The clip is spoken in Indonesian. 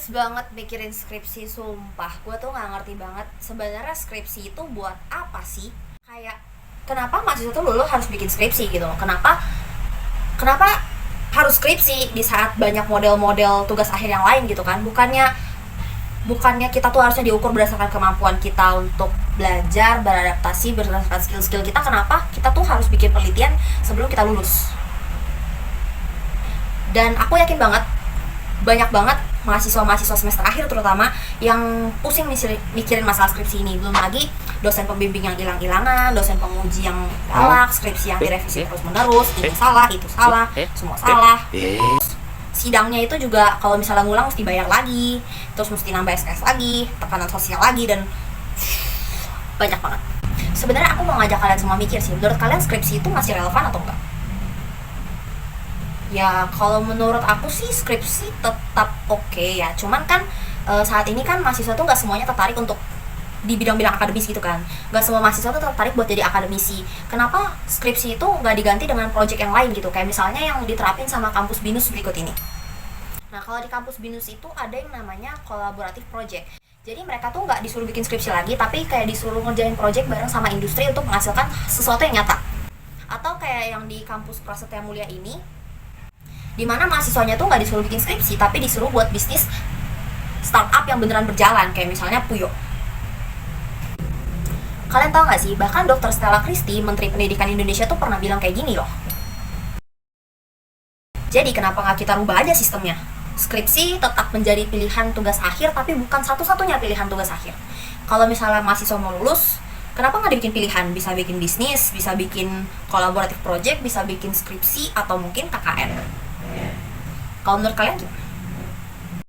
Males banget mikirin skripsi, sumpah. Gue tuh nggak ngerti banget sebenarnya skripsi itu buat apa sih? Kayak kenapa mahasiswa tuh dulu harus bikin skripsi gitu loh? Kenapa harus skripsi di saat banyak model-model tugas akhir yang lain gitu kan? Bukannya kita tuh harusnya diukur berdasarkan kemampuan kita untuk belajar, beradaptasi, berdasarkan skill-skill kita. Kenapa kita tuh harus bikin penelitian sebelum kita lulus? Dan aku yakin banget banyak banget mahasiswa-mahasiswa semester akhir terutama yang pusing mikirin masalah skripsi ini. Belum lagi dosen pembimbing yang hilang-hilangan, dosen penguji yang galak, skripsi yang direvisi terus-menerus, ini salah, itu salah, semua salah. Sidangnya itu juga kalau misalnya ngulang mesti bayar lagi, terus mesti nambah SKS lagi, tekanan sosial lagi, dan banyak banget. Sebenarnya aku mau ngajak kalian semua mikir sih, menurut kalian skripsi itu masih relevan atau enggak? Ya kalau menurut aku sih skripsi tetap oke ya. Cuman kan saat ini kan mahasiswa tuh nggak semuanya tertarik untuk di bidang-bidang akademis gitu kan. Nggak semua mahasiswa tuh tertarik buat jadi akademisi. Kenapa skripsi itu nggak diganti dengan project yang lain gitu? Kayak misalnya yang diterapin sama kampus BINUS berikut ini. Nah kalau di kampus BINUS itu ada yang namanya collaborative project. Jadi mereka tuh nggak disuruh bikin skripsi lagi, tapi kayak disuruh ngerjain project bareng sama industri untuk menghasilkan sesuatu yang nyata. Atau kayak yang di kampus Prasetya Mulia ini, dimana mahasiswanya tuh nggak disuruh bikin skripsi tapi disuruh buat bisnis startup yang beneran berjalan, kayak misalnya Puyo. Kalian tau nggak sih, bahkan Dr. Stella Christy, Menteri Pendidikan Indonesia tuh pernah bilang kayak gini loh. Jadi kenapa nggak kita rubah aja sistemnya? Skripsi tetap menjadi pilihan tugas akhir, tapi bukan satu-satunya pilihan tugas akhir. Kalau misalnya mahasiswa mau lulus, kenapa nggak dibikin pilihan? Bisa bikin bisnis, bisa bikin collaborative project, bisa bikin skripsi, atau mungkin KKN. Kalau menurut kalian gimana?